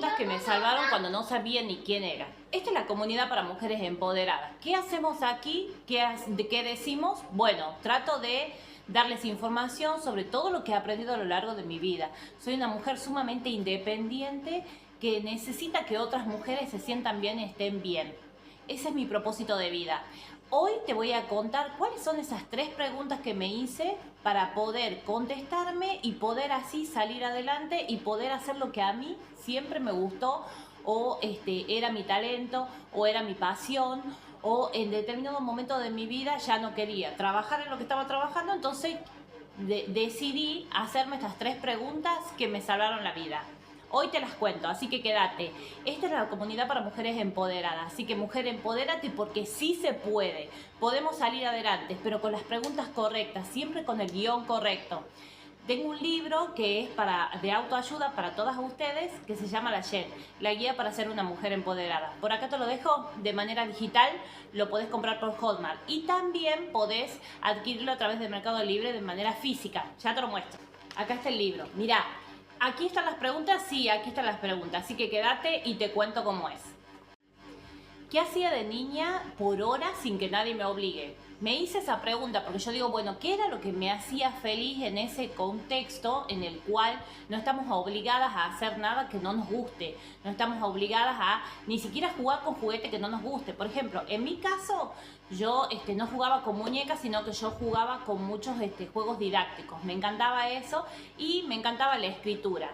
preguntas que me salvaron cuando no sabía ni quién era. Esta es la comunidad para mujeres empoderadas. ¿Qué hacemos aquí? ¿Qué decimos? Bueno, trato de darles información sobre todo lo que he aprendido a lo largo de mi vida. Soy una mujer sumamente independiente que necesita que otras mujeres se sientan bien y estén bien. Ese es mi propósito de vida. Hoy te voy a contar cuáles son esas 3 preguntas que me hice para poder contestarme y poder así salir adelante y poder hacer lo que a mí siempre me gustó o era mi talento o era mi pasión o en determinado momento de mi vida ya no quería trabajar en lo que estaba trabajando, entonces decidí hacerme estas 3 preguntas que me salvaron la vida. Hoy te las cuento, así que quédate. Esta es la comunidad para mujeres empoderadas, así que mujer, empodérate porque sí se puede. Podemos salir adelante, pero con las preguntas correctas, siempre con el guión correcto. Tengo un libro que es de autoayuda para todas ustedes, que se llama la guía para ser una mujer empoderada. Por acá te lo dejo de manera digital, lo podés comprar por Hotmart y también podés adquirirlo a través de Mercado Libre de manera física. Ya te lo muestro. Acá está el libro. Mirá. ¿Aquí están las preguntas? Sí, aquí están las preguntas, así que quédate y te cuento cómo es. ¿Qué hacía de niña por horas sin que nadie me obligue? Me hice esa pregunta porque yo digo, bueno, ¿qué era lo que me hacía feliz en ese contexto en el cual no estamos obligadas a hacer nada que no nos guste? No estamos obligadas a ni siquiera jugar con juguete que no nos guste. Por ejemplo, en mi caso, yo no jugaba con muñecas, sino que yo jugaba con muchos juegos didácticos. Me encantaba eso y me encantaba la escritura.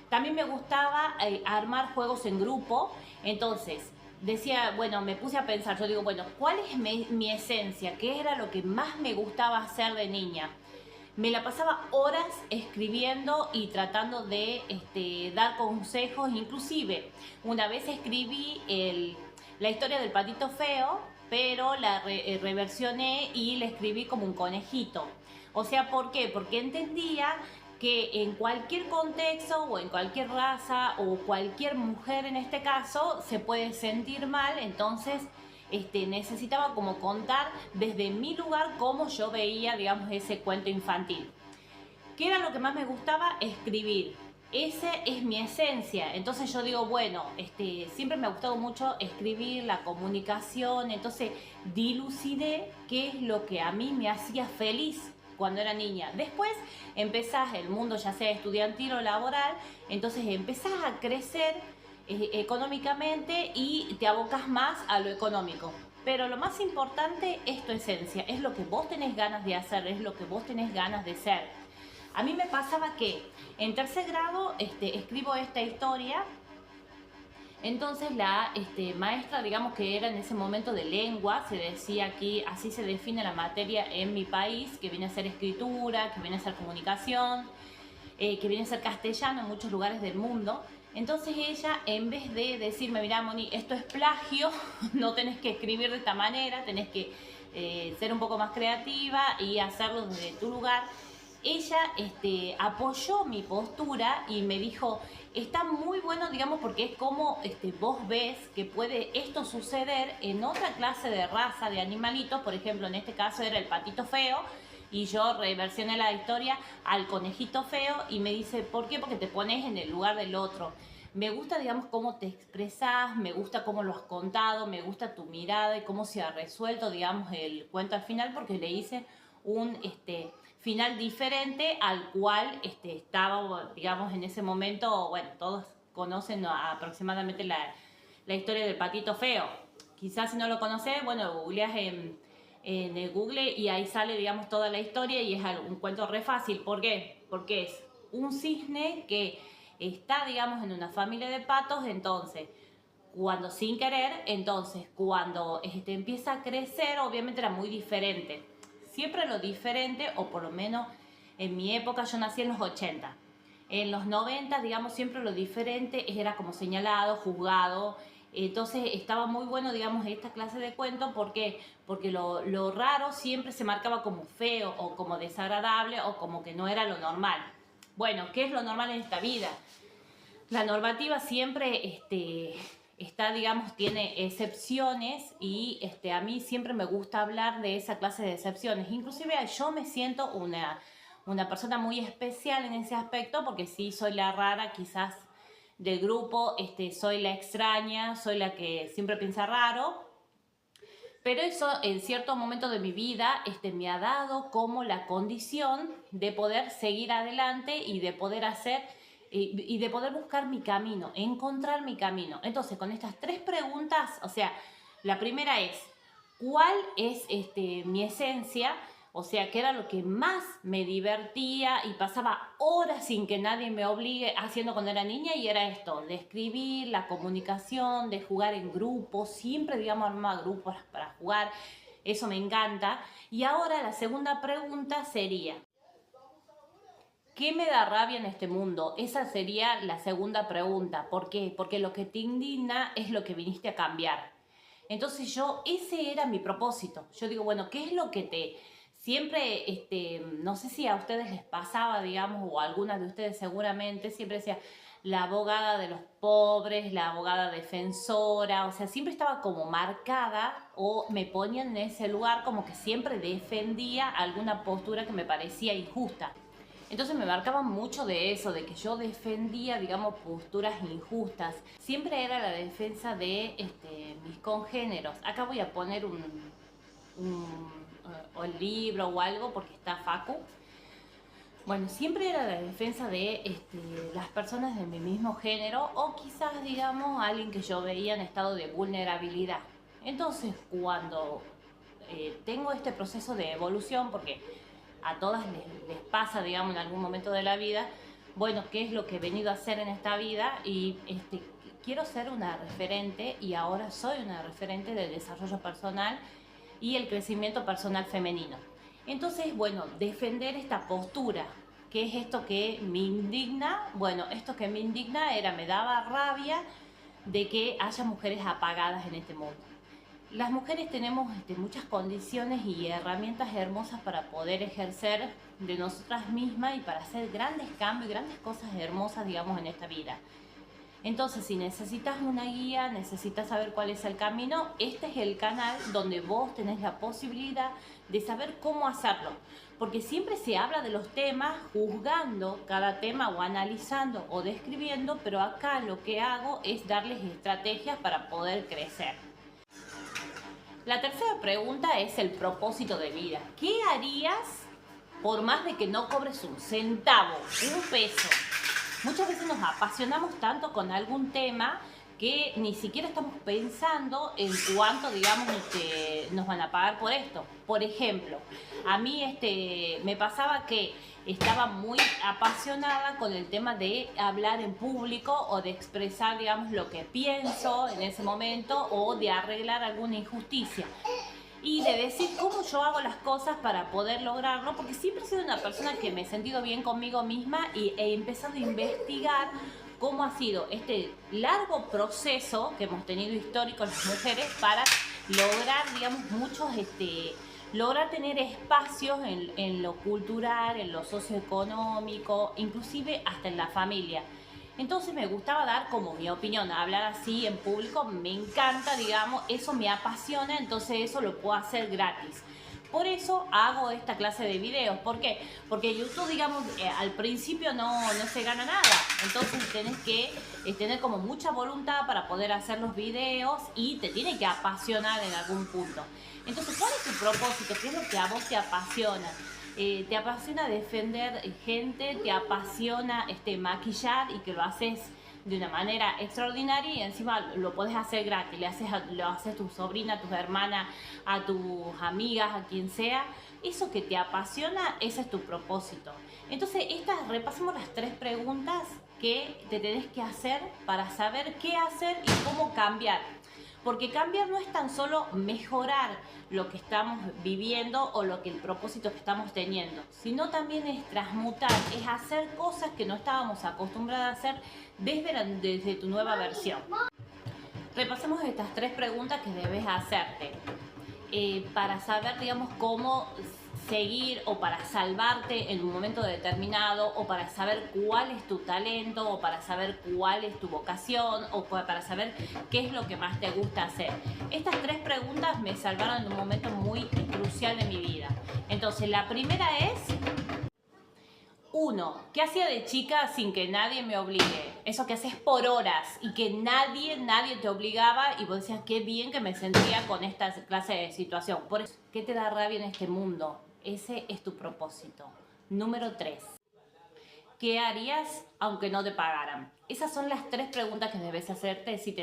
También me gustaba armar juegos en grupo, entonces decía, bueno, me puse a pensar, yo digo, bueno, ¿cuál es mi esencia? ¿Qué era lo que más me gustaba hacer de niña? Me la pasaba horas escribiendo y tratando de dar consejos, inclusive una vez escribí la historia del patito feo, pero la reversioné y la escribí como un conejito. O sea, ¿por qué? Porque entendía que en cualquier contexto o en cualquier raza o cualquier mujer en este caso se puede sentir mal, entonces necesitaba como contar desde mi lugar cómo yo veía, digamos, ese cuento infantil. ¿Qué era lo que más me gustaba? Escribir. Esa es mi esencia. Entonces yo digo, bueno, siempre me ha gustado mucho escribir, la comunicación, entonces dilucidé qué es lo que a mí me hacía feliz cuando era niña. Después empezás el mundo, ya sea estudiantil o laboral, entonces empezás a crecer económicamente y te abocas más a lo económico. Pero lo más importante es tu esencia, es lo que vos tenés ganas de hacer, es lo que vos tenés ganas de ser. A mí me pasaba que en 3er grado escribo esta historia. Entonces la maestra, digamos que era en ese momento de lengua, se decía aquí, así se define la materia en mi país, que viene a ser escritura, que viene a ser comunicación, que viene a ser castellano en muchos lugares del mundo. Entonces ella, en vez de decirme, mira Moni, esto es plagio, no tenés que escribir de esta manera, tenés que ser un poco más creativa y hacerlo desde tu lugar, ella apoyó mi postura y me dijo, está muy bueno, digamos, porque es como vos ves que puede esto suceder en otra clase de raza, de animalitos. Por ejemplo, en este caso era el patito feo y yo reversioné la historia al conejito feo y me dice, ¿por qué? Porque te pones en el lugar del otro. Me gusta, digamos, cómo te expresás, me gusta cómo lo has contado, me gusta tu mirada y cómo se ha resuelto, digamos, el cuento al final, porque le hice un final diferente al cual estaba, digamos, en ese momento. Bueno, todos conocen aproximadamente la historia del patito feo. Quizás si no lo conoces, bueno, googleas en el Google y ahí sale, digamos, toda la historia y es un cuento re fácil. ¿Por qué? Porque es un cisne que está, digamos, en una familia de patos, entonces cuando sin querer, entonces cuando empieza a crecer, obviamente era muy diferente. Siempre lo diferente, o por lo menos en mi época, yo nací en los 80. En los 90, digamos, siempre lo diferente era como señalado, juzgado. Entonces estaba muy bueno, digamos, esta clase de cuento. ¿Por qué? Porque lo raro siempre se marcaba como feo o como desagradable o como que no era lo normal. Bueno, ¿qué es lo normal en esta vida? La normativa siempre está, digamos, tiene excepciones y a mí siempre me gusta hablar de esa clase de excepciones. Inclusive yo me siento una persona muy especial en ese aspecto porque sí soy la rara quizás del grupo, soy la extraña, soy la que siempre piensa raro. Pero eso en cierto momento de mi vida me ha dado como la condición de poder seguir adelante y de poder hacer y de poder buscar mi camino, encontrar mi camino. Entonces, con estas 3 preguntas, o sea, la primera es, ¿cuál es mi esencia? O sea, que era lo que más me divertía y pasaba horas sin que nadie me obligue haciendo cuando era niña, y era esto, de escribir, la comunicación, de jugar en grupos, siempre, digamos, armaba grupos para jugar, eso me encanta. Y ahora la segunda pregunta sería, ¿qué me da rabia en este mundo? Esa sería la segunda pregunta. ¿Por qué? Porque lo que te indigna es lo que viniste a cambiar. Entonces ese era mi propósito. Yo digo, bueno, ¿qué es lo que te... Siempre, no sé si a ustedes les pasaba, digamos, o a algunas de ustedes seguramente, siempre decía la abogada de los pobres, la abogada defensora, o sea, siempre estaba como marcada o me ponían en ese lugar como que siempre defendía alguna postura que me parecía injusta. Entonces me marcaban mucho de eso, de que yo defendía, digamos, posturas injustas. Siempre era la defensa de mis congéneros. Acá voy a poner un libro o algo porque está Facu. Bueno, siempre era la defensa de las personas de mi mismo género o quizás, digamos, alguien que yo veía en estado de vulnerabilidad. Entonces, cuando tengo este proceso de evolución, porque a todas les pasa, digamos, en algún momento de la vida, bueno, ¿qué es lo que he venido a hacer en esta vida? Y quiero ser una referente, y ahora soy una referente del desarrollo personal y el crecimiento personal femenino. Entonces, bueno, defender esta postura, ¿qué es esto que me indigna? Bueno, esto que me indigna me daba rabia de que haya mujeres apagadas en este mundo. Las mujeres tenemos muchas condiciones y herramientas hermosas para poder ejercer de nosotras mismas y para hacer grandes cambios y grandes cosas hermosas, digamos, en esta vida. Entonces, si necesitas una guía, necesitas saber cuál es el camino, este es el canal donde vos tenés la posibilidad de saber cómo hacerlo. Porque siempre se habla de los temas juzgando cada tema o analizando o describiendo, pero acá lo que hago es darles estrategias para poder crecer. La tercera pregunta es el propósito de vida. ¿Qué harías por más de que no cobres un centavo, un peso? Muchas veces nos apasionamos tanto con algún tema que ni siquiera estamos pensando en cuánto, digamos, nos van a pagar por esto. Por ejemplo, a mí me pasaba que estaba muy apasionada con el tema de hablar en público o de expresar, digamos, lo que pienso en ese momento o de arreglar alguna injusticia. Y de decir cómo yo hago las cosas para poder lograrlo, porque siempre he sido una persona que me he sentido bien conmigo misma y he empezado a investigar cómo ha sido este largo proceso que hemos tenido histórico las mujeres para lograr, digamos, lograr tener espacios en lo cultural, en lo socioeconómico, inclusive hasta en la familia. Entonces me gustaba dar como mi opinión, hablar así en público, me encanta, digamos, eso me apasiona, entonces eso lo puedo hacer gratis. Por eso hago esta clase de videos. ¿Por qué? Porque YouTube, digamos, al principio no se gana nada. Entonces tenés que tener como mucha voluntad para poder hacer los videos y te tiene que apasionar en algún punto. Entonces, ¿cuál es tu propósito? ¿Qué es lo que a vos te apasiona? Te apasiona defender gente, te apasiona maquillar y que lo haces de una manera extraordinaria y encima lo podés hacer gratis, lo haces a tu sobrina, a tus hermanas, a tus amigas, a quien sea. Eso que te apasiona, ese es tu propósito. Entonces, repasemos las 3 preguntas que te tenés que hacer para saber qué hacer y cómo cambiar. Porque cambiar no es tan solo mejorar lo que estamos viviendo o el propósito que estamos teniendo, sino también es transmutar, es hacer cosas que no estábamos acostumbradas a hacer desde tu nueva versión. Repasemos estas 3 preguntas que debes hacerte para saber, digamos, cómo seguir o para salvarte en un momento determinado o para saber cuál es tu talento o para saber cuál es tu vocación o para saber qué es lo que más te gusta hacer. Estas 3 preguntas me salvaron en un momento muy crucial de mi vida. Entonces, la primera es Uno, ¿qué hacía de chica sin que nadie me obligue? Eso que haces por horas y que nadie te obligaba y vos decías, qué bien que me sentía con esta clase de situación. Por eso, ¿qué te da rabia en este mundo? Ese es tu propósito. Número 3. ¿Qué harías aunque no te pagaran? Esas son las 3 preguntas que debes hacerte si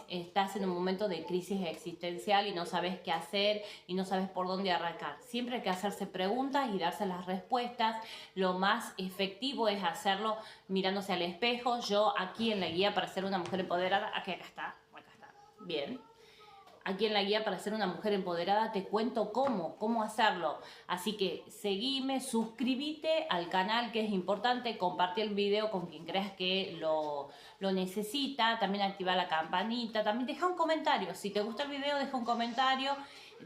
estás en un momento de crisis existencial y no sabes qué hacer y no sabes por dónde arrancar. Siempre hay que hacerse preguntas y darse las respuestas. Lo más efectivo es hacerlo mirándose al espejo. Yo aquí en la guía para ser una mujer empoderada, acá está. Bien. Aquí en la guía para ser una mujer empoderada te cuento cómo hacerlo. Así que seguime, suscríbete al canal, que es importante, compartir el video con quien creas que lo necesita, también activa la campanita, también deja un comentario. Si te gusta el video, deja un comentario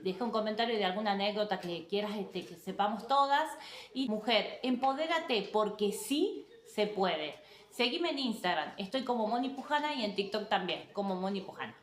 de alguna anécdota que quieras que sepamos todas. Y mujer, empodérate porque sí se puede. Seguime en Instagram, estoy como Moni Pujana y en TikTok también, como Moni Pujana.